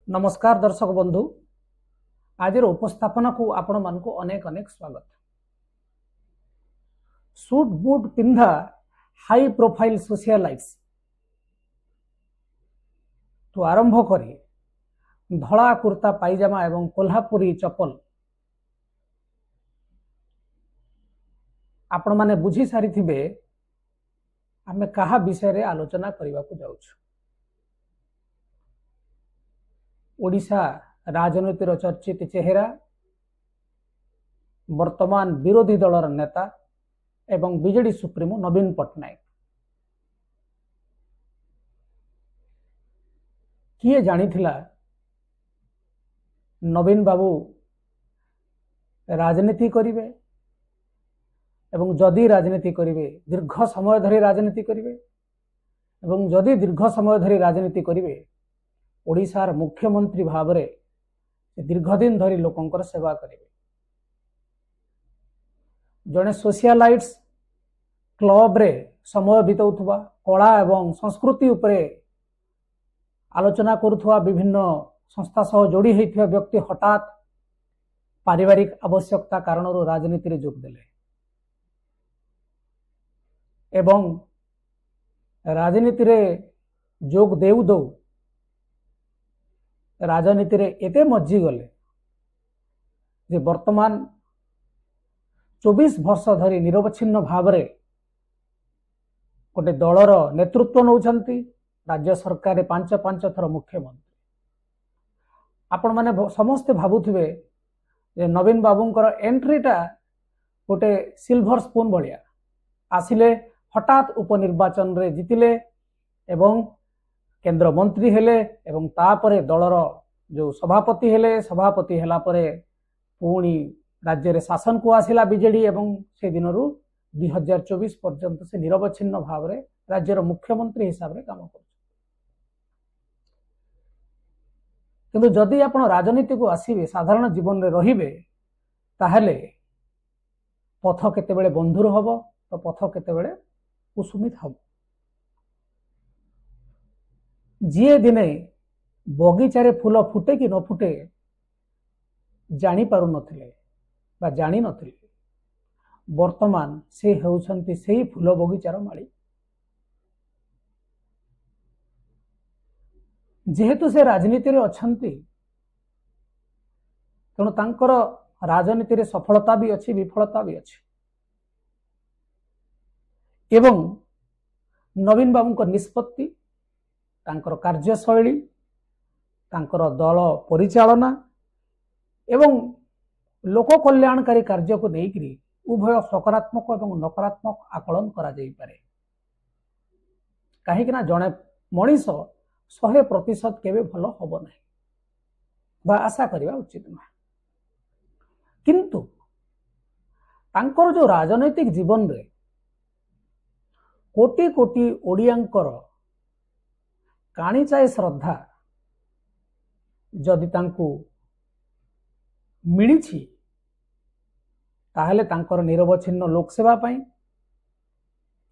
नमस्कार दर्शक बंधु आज उपस्थापना को आपण मान को अनेक अनेक स्वागत। सूट बूट पिंधा हाई प्रोफाइल सोशलाइट्स तो आरंभ करी धड़ा कुर्ता पाइजामा एवं कोल्हापुरी चप्पल आपण माने बुझी सारी थिबे आमे कहा विषय रे आलोचना करबा को जाउछु। ओडिशा राजनीतिर चर्चित चेहरा वर्तमान विरोधी दलर नेता एवं बीजेडी सुप्रीमो नवीन पट्टनायक किए जानिथिला नवीन बाबू राजनीति करिवे एवं जदि राजनीति करिवे दीर्घ समय धरी राजनीति करिवे एवं जदि दीर्घ समय धरी राजनीति करिवे ओडिशार मुख्यमंत्री भाव में दीर्घ दिन धरी लोकंकर सेवा करेंगे। जड़े सोशलाइट्स क्लब रे समय बिताउथुवा कला एवं संस्कृति उपरे आलोचना करुथुवा विभिन्न संस्था सह जोड़ी होइथिबा व्यक्ति हठात पारिवारिक आवश्यकता कारण राजनीति रे जोग देले एवं राजनीति रे जोग देउ दौ राजनीति रे एते मज्जी गले जे वर्तमान 24 वर्ष धरी निरवच्छिन्न भाव रे गोटे दलर नेतृत्व नौछंती राज्य सरकार 5 थर मुख्यमंत्री। आपण माने समस्ते भाबुथिबे जे नवीन बाबूंकर एंट्रीटा गोटे सिल्वर स्पून भलिया आसिले हठात उपनिर्वाचन रे जितिले एवं केंद्र मंत्री हेले एवं तापरे दलर जो सभापति हेले सभापति हेला परे पुणी राज्य रे शासन को आसिला बीजेडी एवं से दिन 2024 पर्यंत से निरवच्छिन्न भाव रे राज्यर मुख्यमंत्री हिसाब रे काम कर। किंतु जदि आपण राजनीति को आसीबे साधारण जीवन रे रहिबे ताहले पथ केतेबेले बंधुर हबो तो पथ केतेबेले कुसुमित हबो। जी दिने बगीचारे फूल फुटे कि न फुटे जानी पारु नथिले बा जानी नथिले वर्तमान से हेउछंती सेही फूल बगीचार माली। जेहेतु से राजनीति रे अछंती तेणु तांकर राजनीति रे सफलता भी अच्छी विफलता भी अच्छी एवं नवीन बाबू निष्पत्ति तांकर कार्यशैली तांकर दल परिचालना एवं लोक कल्याणकारी कार्य को लेकर उभय सकारात्मक एवं नकारात्मक आकलन करा जाई पारे। कहीं जड़े मनीष 100% केवे भल हम ना बा आशा करवा उचित ना किंतु तांकर जो राजनैतिक जीवन रे कोटी कोटी ओडियांकर काणीचाए श्रद्धा जदि तांकु मिलिछि ताहले तांकर निरवच्छिन्न लोकसेवा पाई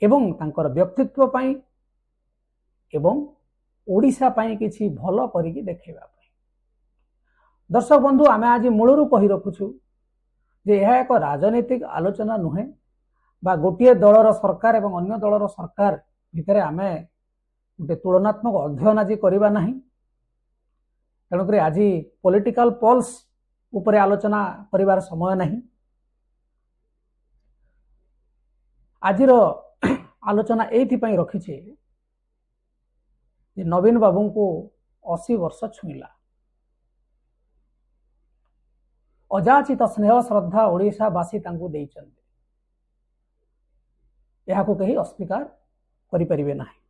एवं तांकर व्यक्तित्व पाई एवं ओडिशा पाई किछि भलो करिकि देखैबा पाई। दर्शक बंधु आमे आज मूलरू कहि रखुछु जे यह एक राजनीतिक आलोचना नुहे बा गोटे दलर सरकार एवं अन्य दलर सरकार भितरे आमे गोटे तुलनात्मक अध्ययन आज करवा ना तेणुक आज पॉलिटिकल पल्स उपरे आलोचना करिवार समय नहीं। आजिर आलोचना एइथिपई रखिछे जे नवीन बाबू को 80 वर्ष छुईला अजाचित स्नेह श्रद्धा ओडिशावासी तांकु देइचंते एहाकु कहीं अस्वीकार करि परिबे नाही।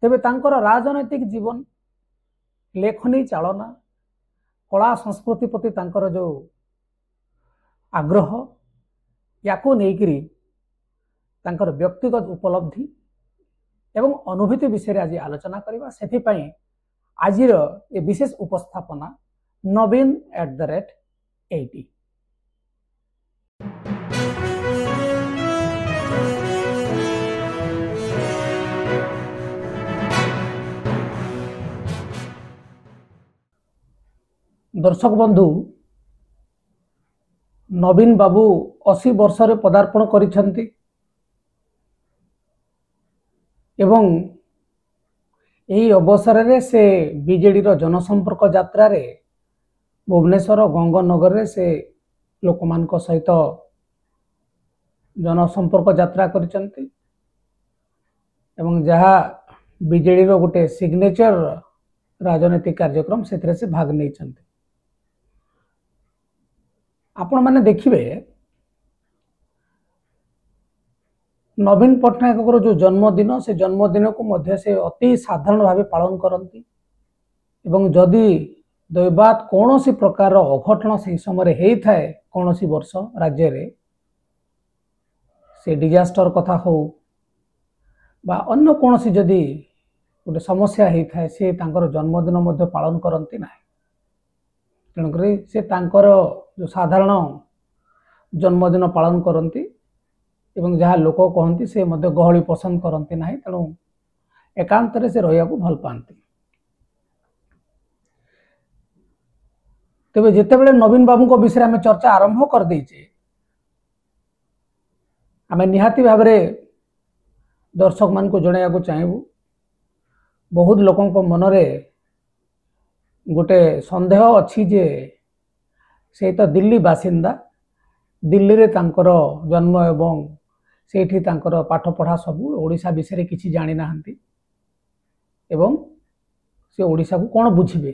तेबे तांकर राजनैतिक जीवन लेखनी चालना कला संस्कृति प्रति तांकर जो आग्रह याकू नेइकरी तांकर व्यक्तिगत उपलब्धि एवं अनुभूति विषय आज आलोचना करबा। सेथिपई आजिर ए विशेष उपस्थापना naveen@80। दर्शक बंधु नवीन बाबू 80 वर्ष रे पदार्पण करिसेंती एवं यही अवसर रे से बीजेडी रो जनसंपर्क यात्रा रे भुवनेश्वर गंगानगर रे से लोकमान को सहित जनसंपर्क यात्रा करिसेंती एवं जहाँ बीजेडी रो गोटे सिग्नेचर राजनीतिक कार्यक्रम से भाग नहीं चंती। आपण माने देखिए नवीन पट्टनायक जो जन्मदिन से जन्मदिन को मध्य से अति साधारण भाव पालन करती एवं जदि दैवात कौन सी प्रकार अघटन से समय होता है कौन सी वर्ष राज्य रे से डिजास्टर कथा हो बा अन्य कौन सी जदि गोटे समस्या होता है सी तांकर जन्मदिन मध्य पालन करती ना तेणुक से तांकर जो साधारण जन्मदिन पालन करती एवं जहाँ लोक कहती से मध्य गहली पसंद करती ना तेणु एकांत से रहा भल पाती। तेज जितेबाला नवीन बाबू को विषय में चर्चा आरंभ कर देचे आम निहाती भाव दर्शक मान को जनइया चाहबू बहुत लोकों मनरे गोटे संदेह अच्छी जे से तो दिल्ली बासिंदा दिल्ली रे तांकर जन्म एवं सेठी तांकर पाठ पढ़ा सबू ओडिशा विषय किसी जानी नाहंती एवं से ओडिशा को कौन बुझिबे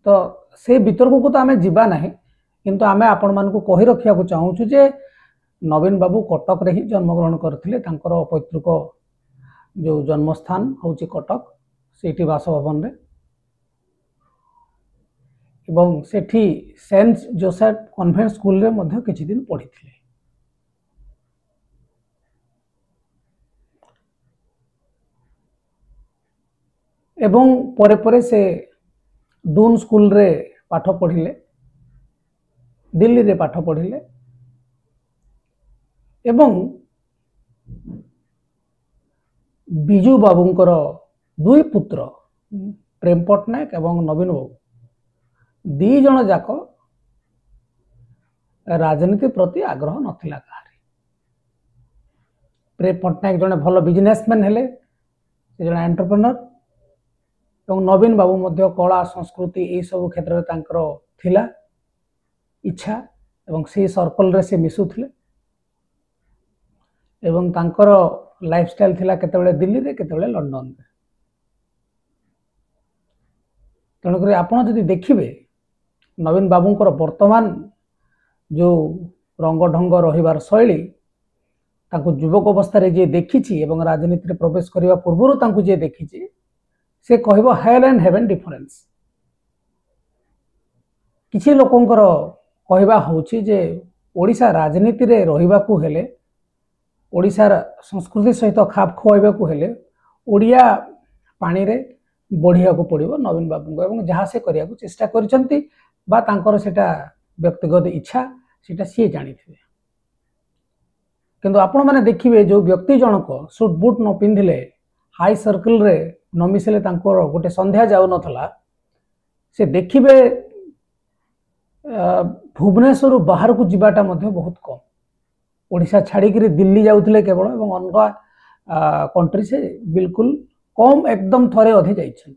तो से वितर्क को तो आमे जीवा नहीं किंतु आमे आपण मान को कहि रखिया को चाहूँ जे नवीन बाबू कटक रे ही जन्मग्रहण करथिले तांकर पैतृक जो जन्मस्थान होची कटक सेठी बासभवन रे एवं सेठी सेंट जोसेफ कन्वेंट स्कूल रे मध्य किछि दिन पढ़ी थिले। एवं परे परे से डून स्कूल रे पाठ पढ़िले दिल्ली रे पाठ पढ़िले एवं बिजू बाबूंकर दुई पुत्र प्रेम पट्टनायक एवं नवीन बाबू दी जन जाक राजनीति प्रति आग्रह नथिला काहारी। प्रेम पट्टनायक जने भल बिजनेसमैन हेले से जने एंटरप्रेन्योर एवं नवीन बाबू मध्य कला संस्कृति यही सब क्षेत्र में तांकर थिला इच्छा एवं से सर्कल रे से मिसुथिले एवं तांकर लाइफस्टाइल थिला केतेबेले दिल्ली रे केतेबेले लंडन रे तेणुक आपड़ जदि देखिए नवीन बाबूंकर वर्तमान जो रंग ढंग रहिबार शैली तांको युवक अवस्था जे देखिछि एवं राजनीति रे प्रवेश करबा पूर्व तांको जे देखिछि से कहबो हेल एंड हेवन डिफरेंस। किछि लोकंकर कहबा होछि जे ओडिशा राजनीति रे रहिबा को हेले ओडिशार संस्कृति सहित खाप खुआइबा को हेले ओडिया पानी रे बढ़िया को पड़िबो नवीन बाबू को एवं जहाँ से करिया को चेष्टा करिसंती बा तांकर सेटा व्यक्तिगत इच्छा सेटा सी जानी थे किंतु आपण माने देखिबे जो व्यक्ति जनक सूट बूट न पिंधिले हाई सर्कल रे न मिसले तांकर गोटे संध्या जाउ नथला से देखिबे भुवनेश्वर बाहर को जीवाटा मध्य बहुत कम ओडिशा छाड़ी दिल्ली जाउथिले केवल एवं अनगा कंट्री से बिल्कुल कम एकदम थरे अधे जाइछन।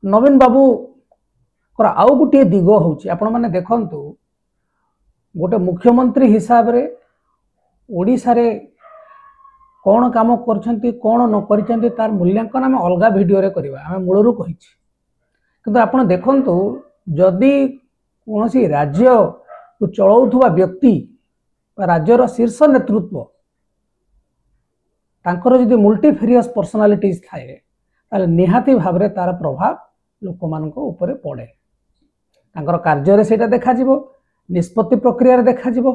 नवीन बाबू कर आउ गोटे दिग होची आपण माने देखंतु गोटे मुख्यमंत्री हिसाब रे ओडिशा रे कौन काम करछंती कौन न करछंती तार मूल्यांकन आम अलगा वीडियो रे करबा आम मूलरू कहिछि किंतु आपण देखंतु जदि कौन सी राज्य को चलाउथुवा व्यक्ति राज्यर शीर्ष नेतृत्व तांकर जदि मल्टीफेरियस पर्सनालिटीज थाए ताले निहाती भाव रे तार प्रभाव लोक मानक ऊपर पड़े तांकर कार्य रे सेटा देखा जिवो निष्पत्ति प्रक्रिया रे देखा जिवो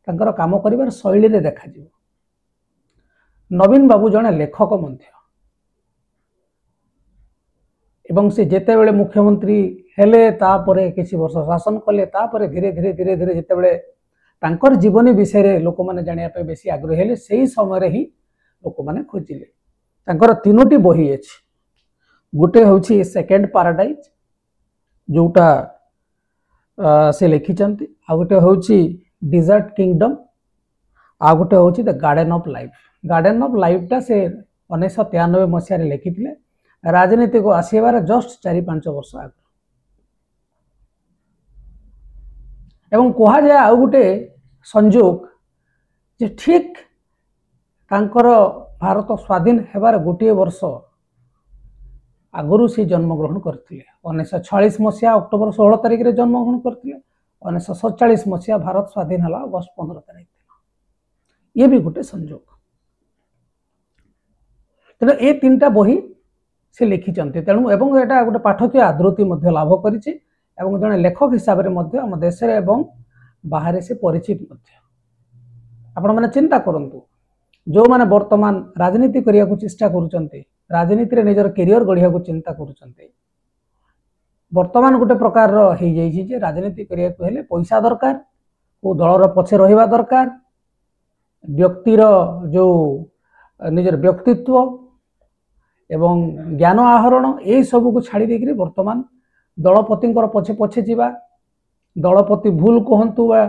तांकर काम करिवार शैली रे देखा जिवो। नवीन बाबू जने लेखक मध्य एवं से जेते बेले मुख्यमंत्री हेले तापरे किसी वर्ष शासन कले तापरे धीरे धीरे धीरे धीरे जेते बेले तांकर जीवनी विषय रे लोक माने जानिया पे बेसी आग्रही हेले सेही समय रे ही लोक माने खोजिले तांकर तीनोटी बही अछि गोटे हूँ सेकेंड पाराडाइज जोटा से लिखिं आ गोटे हूँ डिजर्ट किंगडम आ गोटे हूँ the garden of life. Garden of life टा से 1993 मसीह लिखि राजनीति को आसबार जस्ट 4-5 वर्ष आगे एवं कह जाए आउ गोटे संजोग जे ठीक तांकर भारत स्वाधीन हेबार गोटे वर्ष आगुरी से जन्मग्रहण करते 1946 मसीहा अक्टोबर 16 तारिख में जन्मग्रहण करते 1947 मसीहा भारत स्वाधीन है अगस्ट 15 तारिख दिन। ये भी गोटे संजोग। तेणु ये 3टा बही से लिखिं तेणु एवं एटा गोटे पाठकीय आदृति लाभ कर जड़े लेखक हिसाब से आम देश बाहर से परिचित आपण मैंने चिंता करूँ जो मैंने वर्तमान राजनीति करने को चेष्टा कर राजनीति निजर कैरियर गढ़िया को चिंता कर वर्तमान गोटे प्रकार हो राजनीति करने को हेले पैसा दरकार को दलर पछे रहिबा दरकार व्यक्तिर जो निजर व्यक्तित्व एवं ज्ञान आहरण यही सब को छाड़ी देकरी वर्तमान दलपति पछे पछे जीवा दलपति भूल कहतु बा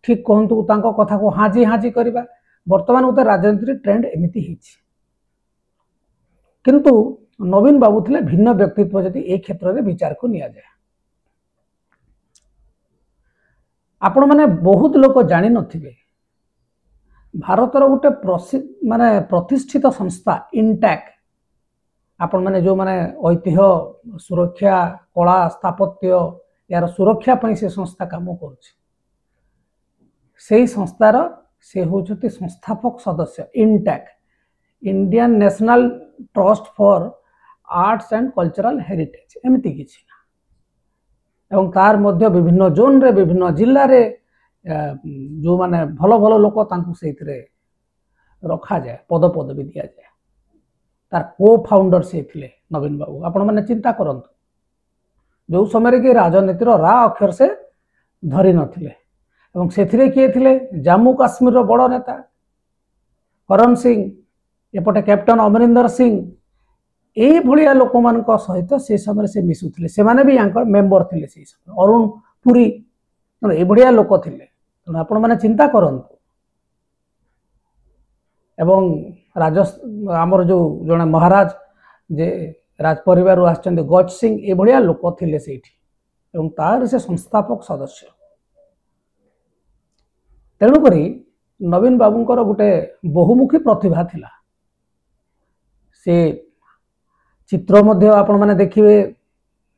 ठीक कहतु तांको कथा को हाजी हाजी करवा वर्तमान गोटे राजनीति ट्रेंड एमती किंतु नवीन बाबू थे भिन्न व्यक्तित्व जदि ए क्षेत्र में विचार को निया जाए आपण मैंने बहुत लोग जानी नथिबे भारतर गोटे माने प्रतिष्ठित संस्था इंटैक आपण मैंने जो माने ऐतिह्य सुरक्षा कला स्थापत्य यार सुरक्षा पई से संस्था काम करुछि से संस्थार से होचती संस्थापक सदस्य INTACH Indian National Trust for Arts and Cultural Heritage एमती किछि एवं तार मध्य विभिन्न जोन रे विभिन्न जिल्ला रे जो माने भलो भलो लोक तांकु सेथिरे रखा जाए पद पदवी दिया जाए तार को फाउंडर से थिले नवीन बाबू। आपण माने चिंता करंतु जो समय कि राजनीतिर रा अक्षर से धरी नथिले एवं सेथिरे किए थिले जम्मू काश्मीर रो बड़ नेता करण सिंह एपटे कैप्टन अमरिंदर सिंह यही भाया लोक मान सहित से समय से मिसुले से माने भी यहाँ मेंबर थे से समय अरुण पुरी ये भाया लोक थे तेणु आपण मैंने चिंता करंतु एवं आमर जो जड़े महाराज जे राज परिवार आसचंदी गज सिंह ये भाया लोक थे से तार से संस्थापक सदस्य तेणुक नवीन बाबूंकर गोटे बहुमुखी प्रतिभा थिला से चित्र मध्य आपण माने देखिए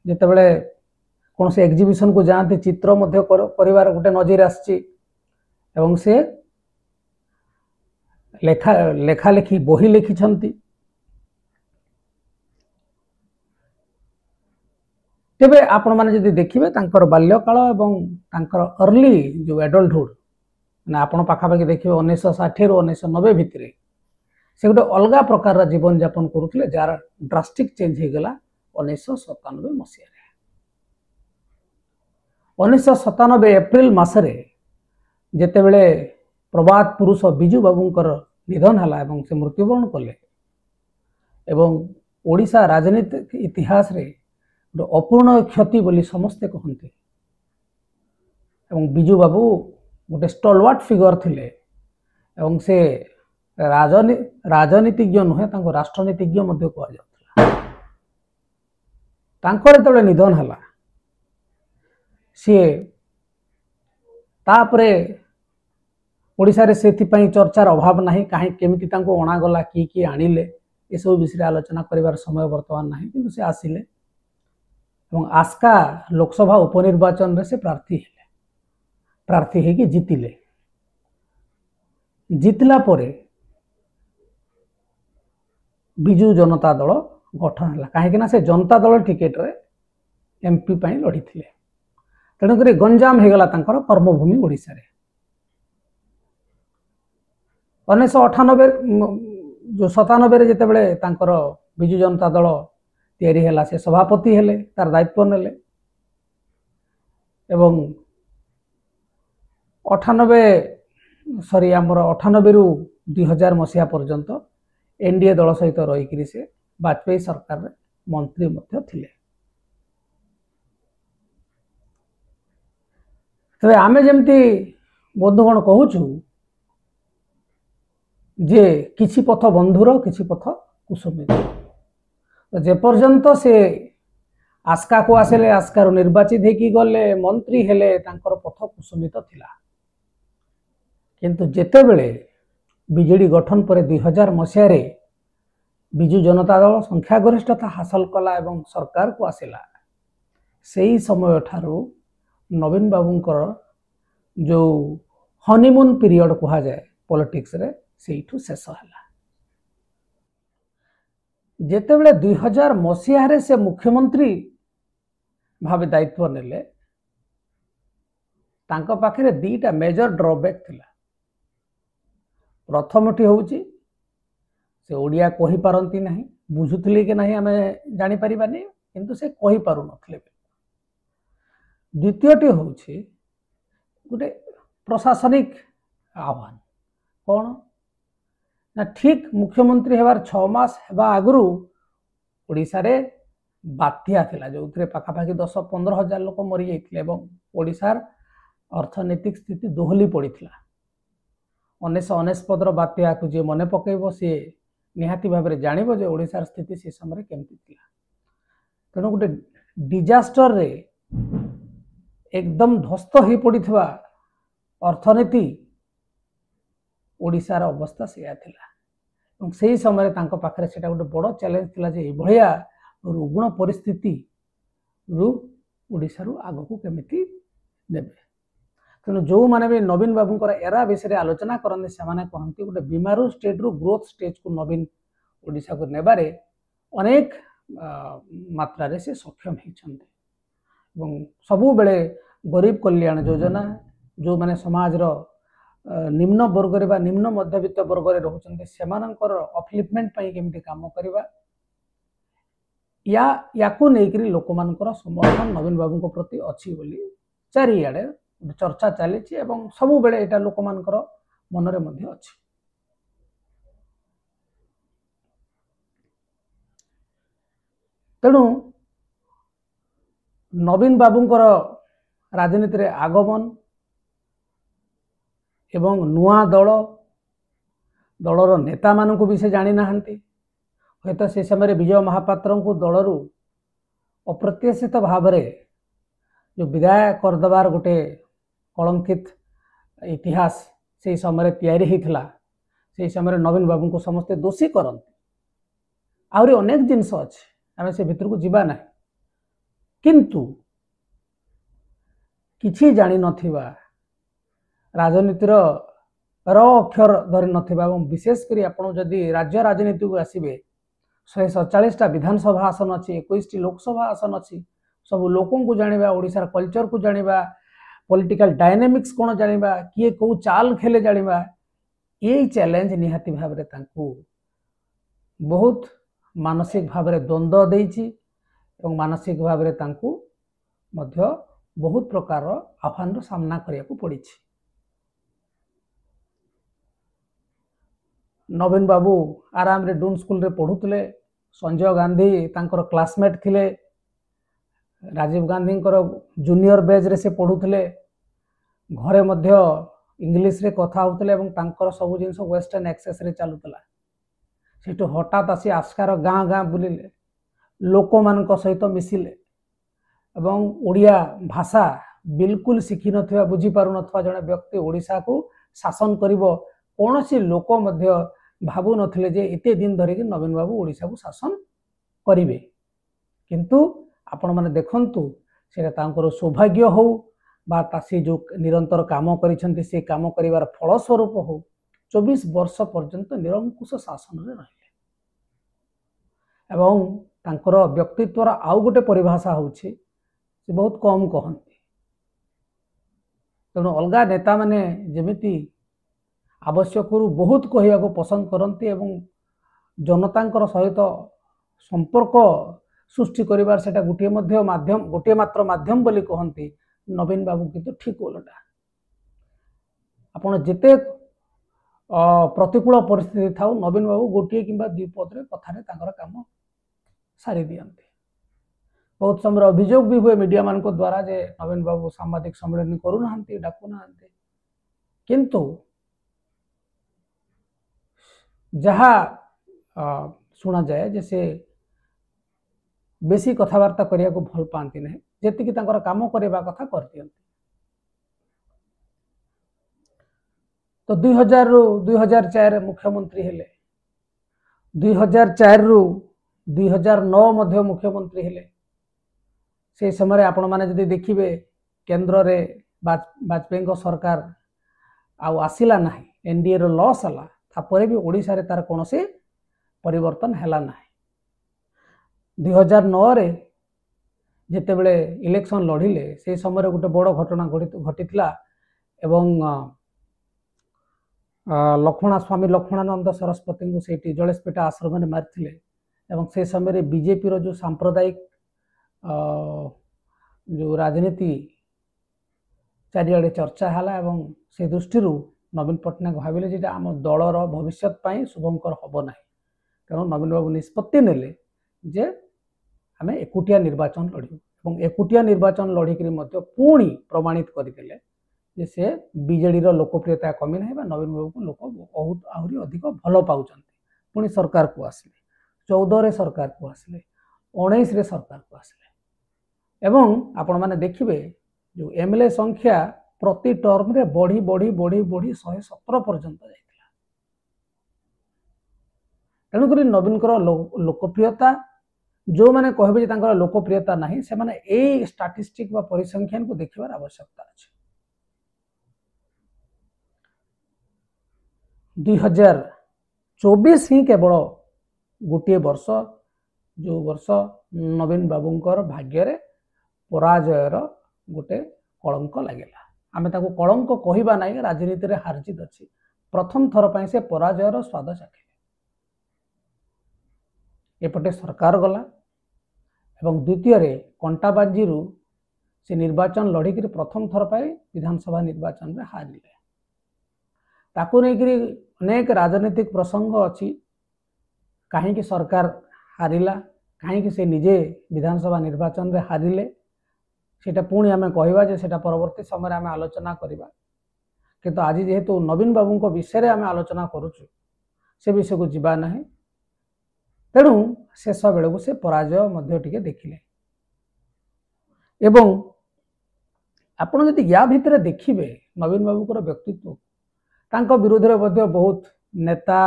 जिते बड़े कौन से एग्जीबिशन को जाते चित्र मध्य परिवार गोटे नजर आसी एवं से लेखा लेखा लेखी बही लिखिछंती तेबे आपण माने जदि देखिबे तांकर बाल्यकाल एवं तांकर अर्ली जो एडल्टहुड ना आपण पाखापाखि देखिए 1960 रू 1990 भितर से गोटे अलग प्रकार जीवन यापन करुले जार ड्रास्टिक चेंज हो गला 1997 मसीह 1997 एप्रिल मसरे जेते बेले प्रबाद पुरुष बिजू बाबूंकर निधन हला एवं से मृत्युवरण कले एवं ओडिशा राजनीतिक इतिहास रे गोटे अपूर्ण क्षति बोली समस्ते कहते एवं बिजू बाबू गोटे स्टलवार्ट फिगर थिले एवं से राजनीतिज्ञ नुहे राष्ट्रनीतिज्ञ कहते निधन है सी तापरे ओडिशा रे सेथिपाई चर्चार अभाव नहीं कहीं केमिति तांको अणागला किए आणिले ये सब विषय आलोचना करिवार समय वर्तमान नहीं किंतु से आसिले एवं आस्का लोकसभा उपनिर्वाचन रे से प्रार्थी है कि जीतिले जीतला परे बिजू जनता दल गठन है कहीं से जनता दल टिकेट रे एमपी पाई लड़ी थे तेणुक गंजाम हो गला कर्मभूमि ओडिशा रे 1998 जो 97 जिते बड़े बिजू जनता दल तैयारी है से सभापति हेले तार दायित्व नेले एवं 98 रु 2000 मसीहा पर्यंत एनडीए दल सहित रही से वाजपेयी सरकार मंत्री मध्य थिले। तबे आमे जेमती बंधुगण कहूछु जे किछि पथ बंधुर किछि पथ कुसुमित। तो जे पर्यंत से आस्का को आसले आस्कार निर्वाचित हेकी गले मंत्री हेले तांकर पथ कुसुमित थिला। किंतु जेते बेले बीजेडी गठन पर 2000 मसीह रे बिजु जनता दल संख्या गरिष्ठता हासिल कला एवं सरकार को आसला सेही समय ठारू नवीन बाबूंकर जो हनीमून पीरियड कहा जाए पॉलिटिक्स रे सेठू शेष हला। जेते बेले 2000 मसीह रे से मुख्यमंत्री भावे दायित्व नेले तांको पाखरे दीटा मेजर ड्रॉबैक थिला। प्रथमटी होउची से ओडिया कहि पारंती नाही, बुझुतली के नाही आमे जानि परिबानी, किंतु से कहि पारु नथले। द्वितीयटी होउची गोटे प्रशासनिक आह्वान कौन ना ठीक मुख्यमंत्री हेबार 6 मास हेबा आगुरु ओडिसा रे बात्या थिला जो उतरे पाखापाखि 10-15 हजार लोक मरी जाइथिले एवं ओडिसार अर्थनैतिक स्थिति दोहली पड़िथिला। 1999 बात्या को जे मने पकेइबो से निहाती भाबरे जानिबो जे ओडिसार स्थिति से समय केमती थिला। तेणु गोटे डिजास्टर रे एकदम ध्वस्त हो पड़िथिबा अर्थनीति ओडिसार अवस्था सेया थिला। से समय तांको पाखरे सेटा गोटे बड़ चैलेंज थिला जे एभलिया रुग्ण परिस्थिति रु ओडिसा रु आगो को केमिति नेबे। तेणु जो माने भी नवीन बाबूंकर एरा विषय आलोचना करते से माने कहती गोटे बीमारू स्टेट रु ग्रोथ स्टेज को नवीन ओडिसा को नेबारे अनेक मात्रा रे से सक्षम होइछन्ते। एवं सबु बेले गरीब कल्याण योजना जो माने समाज रो निम्न वर्ग रे बा निम्न मध्यवित्त वर्ग रे रहउछन्ते सेमानकर अपलिफ्टमेंट पई केमिति काम करबा याकू नेकरी लोकमानकर समर्थन नवीन बाबू को प्रति अच्छी बोली चारिआडे चर्चा चली एवं सबु बेले एटा लोकमानकर मनरे मध्य अछि। तेणु नवीन बाबूंकर राजनीति रे आगमन एवं नुआ दलर नेता मानू भी से जानी नाहंती। हयत से समय विजय महापात्र को दलरू अप्रत्याशित भाव जो विदाय करदेवार गोटे कलंकित इतिहास से समय तैयारी होता से समय नवीन बाबू को समस्ते दोषी करते। आहरी अनेक जिनस अच्छे आम से भितर को जीवा ना किंतु किछि जानी नथिबा राजनीतिर र अक्षर धरी नथिबा एवं विशेषकर आपन जदि राज्य राजनीति को आसीबे 147 विधानसभा आसन अच्छी 21 लोकसभा आसन अच्छी सब लोकों को जानिबा ओडिसार कल्चर को जानिबा पॉलिटिकल डायनामिक्स कौन जानिबा किए कौ चाल खेले जानिबा ये चैलेंज निहाती भाव रे तांकू बहुत मानसिक भाव रे द्वंद्व देइछि एवं मानसिक भाव रे तांकू मध्य बहुत प्रकार आह्वान रो सामना करिया को पड़िछि। नवीन बाबू आराम रे डून स्कूल रे पढ़ुतले। संजय गांधी तांकर क्लासमेट थिले। राजीव गांधी जूनियर बेज रे से पढ़ुतले। घरे मध्य इंग्लिश रे कथा होतले एवं तांकर सब जिनस वेस्टर्न एक्सेस रे चलुतला। सेठु हठात आसी आस्कार गाँ गाँ बुलिले लोक मानक सहित मिसिले एवं ओडिया भाषा बिल्कुल शिखि नथिबा बुझी पारु नथवा जने व्यक्ति ओडिसा को शासन करिवो कोनोसी लोक मध्य भाबु नथिले जे एते दिन धरि कि नवीन बाबू ओडिसा को शासन करिवे। किंतु आपण माने देखंतु सेटा तांकर सौभाग्य हो बा तासी जो निरंतर काम करिसंती से काम करिवार फल स्वरूप हो 24 वर्ष पर्यंत निरंकुश शासन रे रहिले एवं तांकर व्यक्तित्वर आउ गोटे परिभाषा होछि से बहुत कम कहंती। तेणु अलगा नेता माने जेमिति आवश्यक बहुत कहवा को पसंद करती एवं जनतांकर सहित संपर्क सृष्टि करिवार सेटा गोटे माध्यम गोटे मात्र माध्यम बोली कहती। नवीन बाबू किंतु ठीक उलटा आपण जिते प्रतिकूल परिस्थिति थाउ नवीन बाबू गोटे किंबा 2 पद रे कथारे तांकर काम सारी दियंती। बहुत समय अभियोग भी हुए मीडिया मान द्वारा जे नवीन बाबू सांबादिक सम्मेलन करूना डाकुना किंतु जहा शुणा जाए जे से बेसी कथबार्ता करने को भल पाती ना जी कम करवा कथा कर दियंती। तो 2000 रु 2004 मुख्यमंत्री हेले, 2004 रु 2009 मध्य मुख्यमंत्री हेले। से समय आपण माने जदि देखिबे केंद्र रे वाजपेयी सरकार आसिला ना, एनडीए रो लॉस हला तापर भी ओडिशा रे तार कोनोसी परिवर्तन हैला ना। 2009 रे जेते बेले इलेक्शन लड़िले से समय गोटे बड़ घटना घटीला एवं लक्ष्मणा स्वामी लक्ष्मणानंद सरस्वती को से जलेशपेटा आश्रम में मारी एवं से समय बीजेपी रो जो सांप्रदायिक जो राजनीति चारिआडे चर्चा है एवं से दृष्टि नवीन पट्टनायक भाविले जे आम दलर भविष्य शुभंकर हम ना, तेणु नवीन बाबू निष्पत्ति नेले जे आम एकुटिया निर्वाचन लड़ू एकुटिया निर्वाचन लड़िक पुणी प्रमाणित करदे जे से बीजेडी लोकप्रियता कमी ना नवीन बाबू को लोक बहुत आहरी अधिक भल पाँच पुणी सरकार को आसिले 14 सरकार को आसिले 19 सरकार को आसिले एवं आपण माने देखिबे जो एमएलए संख्या प्रति टर्म रे बढ़ी बढ़ी बढ़ी बढ़ी 117 पर्यंत जाइतिला। तेणुक नवीन लोकप्रियता जो माने कहबे जे तांकर लोकप्रियता नहीं से माने ए स्टैटिस्टिक वा परिसंख्यान को देखिबार आवश्यकता अछि। 2024 ही केवल गोटे वर्ष जो वर्ष नवीन बाबूंकर भाग्य रे पराजयर गोटे कलंक लगेगा। आमे ताको कलंक कहबा नहीं, राजनीति रे हारजीत अच्छी प्रथम थर पर से पराजयर स्वाद चाखे एपटे सरकार गला एवं द्वितीय रे कंटाबाजी से निर्वाचन लड़िक प्रथम थर पर विधानसभा निर्वाचन में हारिले। ताकू नहीं अनेक राजनीतिक प्रसंग अच्छी कहीं सरकार हारिला कहीं से निजे विधानसभा निर्वाचन में हारिले सेटा पुणी आमे कहवा जे सेटा परवर्ती समय आमे आलोचना करिबा। किंतु आज जेहेतु नवीन बाबू को विषय रे आमे आलोचना करूछु से विषय को जीवा नहीं, तेणु शेष बेले को से पराजय मध्य टिके देखिले एवं आपण जदि या भितर देखिबे नवीन बाबू को व्यक्तित्व तांको विरोध रे मध्य बहुत नेता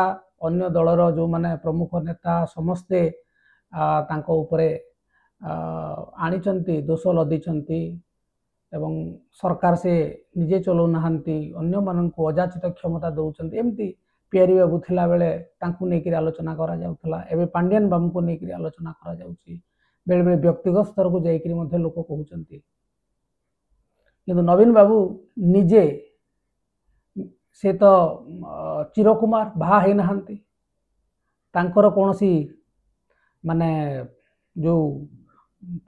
अन्य दलर जो माने प्रमुख नेता समस्ते तांको उपरे आनिचंती दोष लदिचंती एवं सरकार से निजे चलो नहांती अन्य मानन को अजाचित क्षमता दउचंती एमती पियारी बाबू थिला बेले तांकु नेकी आलोचना करा जाउथला एबे पांड्यान बाबू को नेकी आलोचना करा जाउची बेले बेले व्यक्तिगत स्तर को जाइकरी मध्ये लोक कहउचंती किंतु नवीन बाबू निजे से तो चिरकुमार बाहा है नहांती तांकर कोनोसी माने जो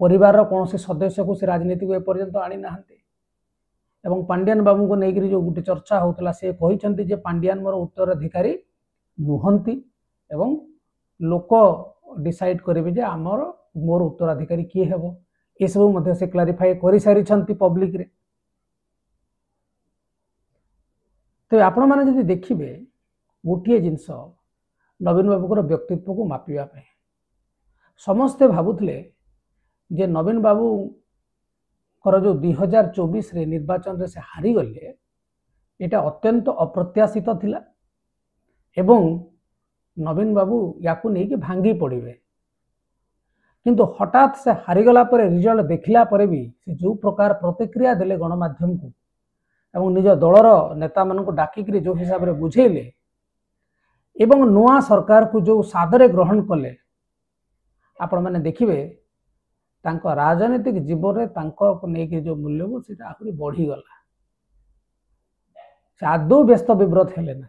परिवार कौन से सदस्य को से राजनीति को एपर्यंत आनी नाहंती एवं पांड्यान बाबू को लेकर जो गोटे चर्चा होता से कहते जे पांड्यान मोर उत्तराधिकारी नुहंती एवं लोक डिसाइड करेंगे जे आमर मोर उत्तराधिकारी किए हेबो ये सब मध्य से क्लारिफाई कर सारी पब्लिक रे। तो आपण माने जदि देखिबे गोटे जिनस नवीन बाबू को व्यक्तित्व को मापिबा पे समस्ते भाबुथले जे नवीन बाबू कर जो 2024 रे निर्वाचन रे से हारी गले एटा अत्यंत अप्रत्याशित थिला एवं नवीन बाबू याकू नहीं कि भांगी पड़े किंतु हठात से हारीगला पर रिजल्ट देखला पर भी से जो प्रकार प्रतिक्रिया देले गणमाध्यम को एवं निज दलर नेता मान को डाकिक जो हिसाब से बुझेले एवं नुआ सरकार को जो सादरे ग्रहण कले आपण मैंने देखिए तांको राजनीतिक जीवन में तांको नहीं जो मूल्यबोध से आहरी बढ़ीगला से आदौ व्यस्त विव्रत हेले ना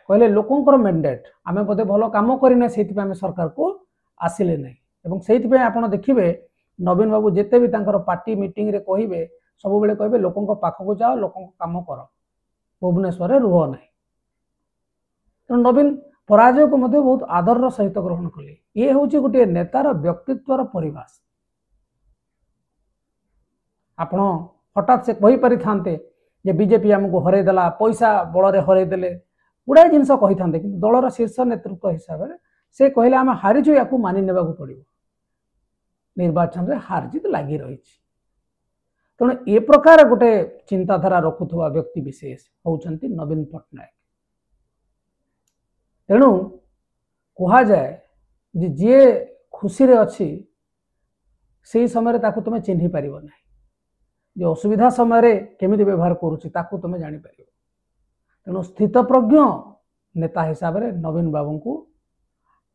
कहले लोकंकर मैंडेट आमे बोधे भल काम करना से सरकार को आसिले ना एवं से आपड़ देखिए नवीन बाबू जिते भी तांकर पार्टी मीटिंग रे कहिबे सब बेले कहबे लोकंक पाखक जाओ लोकंक काम कर भुवनेश्वर रुह ना। तो नवीन पराजय को मध्य बहुत आदर सहित ग्रहण कले। ये हूँ गोटे नेतार व्यक्तित्वर परिभाष। आपण हठात से कही पारि थांते जे बीजेपी आमको हरईदेला, पैसा बल हरईदेले, गुड़ाए जिनस कही था, कि दलर शीर्ष नेतृत्व हिसाब से से कहले आम हारिचु, या मानि नेबा पड़ो। निर्वाचन में हारजित लगी रही। तेणु ए प्रकार गोटे चिंताधारा रखुवा व्यक्ति विशेष होउछंती नवीन पट्टनायक। तेणु कहा जाए जे जी खुशी रे अच्छी से समय ताकू तुम चिन्ह पार ना, जो असुविधा समय केमिति व्यवहार करुच्ची ताकू तुम जापर। तेणु स्थितप्रज्ञ नेता हिसाब से नवीन बाबू को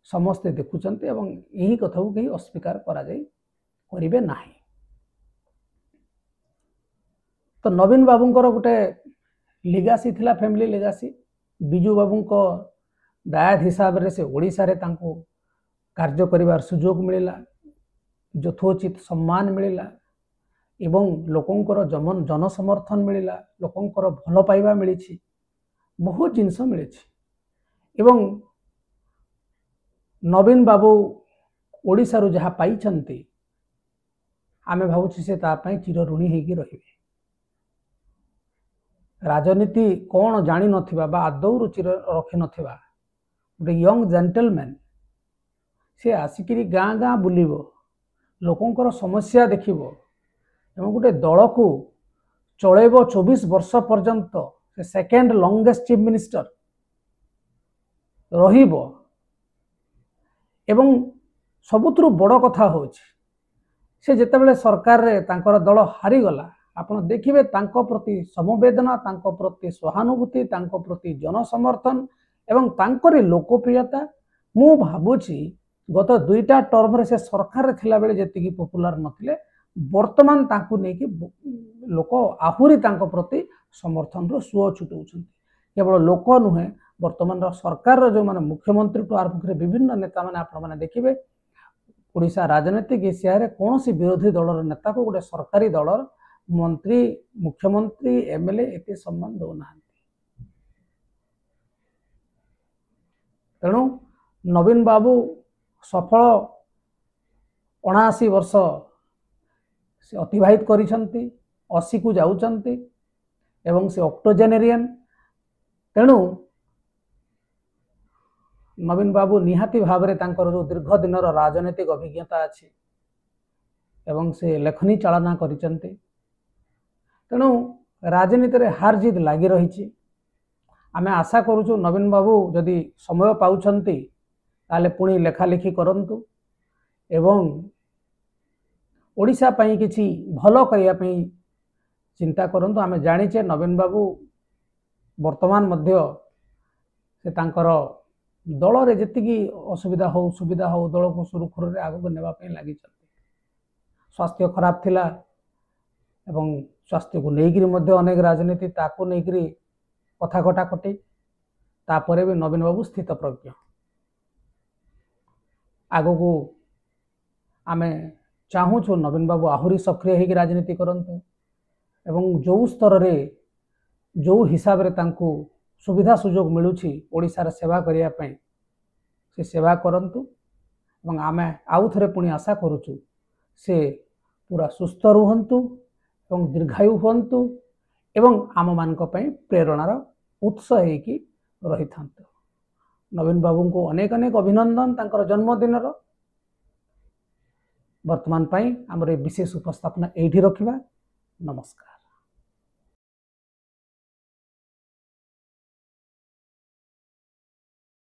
समस्ते देखुंत, यही कथा को कहीं अस्वीकार करें ना। तो नवीन बाबूंकर गोटे लिगासी थिला, फैमिली लिगासी। बिजू बाबूंको दायाद हिसाब से ओडिशा रे तांको कार्य करिवार सुजोग मिलिला, यथोचित सम्मान मिलिला, एवं लोकंकर जन समर्थन मिलिला, लोकंकर भल पाइबा मिली, बहुत जिनस मिली। एवं नवीन बाबू ओडिशा रु जहाँ पाई आमे भावुछि से तापाई चिर ऋणी होगी रहिबे। राजनीति कौन जानी नथिबा बा आदौ रुचि रखि नथिबा गोटे यंग जेंटलमैन से आसिकी गाँ गाँ बुलिबो, लोकंकर समस्या देखिबो, एवं गोटे दल को चलैबो 24 वर्ष पर्यंत, से सेकेंड लॉन्गेस्ट चीफ मिनिस्टर रहिबो। एवं सबुतु बड़ कथा हो से जितेबाला सरकार रे तांकर दल हारीगला, आपण देखिए तांको प्रति समवेदना, तांको प्रति सहानुभूति, तांको प्रति जनसमर्थन एवं तांकरी लोकप्रियता मु भावुची गत 2टा टर्म रे से सरकार रे थिला बेले जेतिकी पॉपुलर नथिले, वर्तमान तांकु नेकी लोक आहुरी तांको प्रति समर्थन रो सुओ छुटौछन। केवल लोक नुहे, वर्तमान सरकार जो माने मुख्यमंत्री टू आरंभ कर विभिन्न नेता माने आपण माने देखिबे ओडिशा राजनीतिक इतिहास कौन सी विरोधी दलर नेता को गोटे सरकारी दलर मंत्री, मुख्यमंत्री, एमएलए एते सम्मान दौना। तेणु नवीन बाबू सफल 79 वर्ष से अतिवाहित करिसंती, 80 को जाउचंती एवं से ऑक्टोजेनेरियन। तेणु नवीन बाबू निहाती भाव में तांकर जो दीर्घ दिन राजनीतिक अभिज्ञता अच्छी एवं से लेखनी चालना करिसंती। तेणु राजनीति रे हार जीत लगी रही। आमे आशा करूँ नवीन बाबू जदि समय पाउछंती ताले पुणी लेखालेखी करंतु एवं ओडिशा पई किछि भलो करिया पई चिंता करंतु। आमे जानिचे नवीन बाबू वर्तमान मध्य से तांकर दल रे जेतिकी असुविधा हो सुविधा हो दल को सुरखुर रे आगो नेबा पई लागि चलते। स्वास्थ्य खराब थिला एवं स्वास्थ्य को लेकिन मध्य अनेक राजनीति ताको लेकिन कथा कटाकटी, तापरे भी नवीन बाबू स्थित प्रज्ञ। आगो को आमे चाहूँ नवीन बाबू आहुरी सक्रिय होगी राजनीति करंतु एवं जो स्तर रे जो हिसाब रे तांको सुविधा सुजोग मिलुछि ओडिशा रे सेवा करिया पई से सेवा करंतु एवं आमे आउ थरे पुणी आशा करूछु से पूरा सुस्थ रुहंतु एवं दीर्घायु हुंतु एवं आम मानक पई प्रेरणार उत्स हेकी रही थांतु। नवीन बाबू को अनेक अनेक अभिनंदन तांकर जन्मदिन। वर्तमान पई हमरे विशेष उपस्थापना एठी रखिबा। नमस्कार।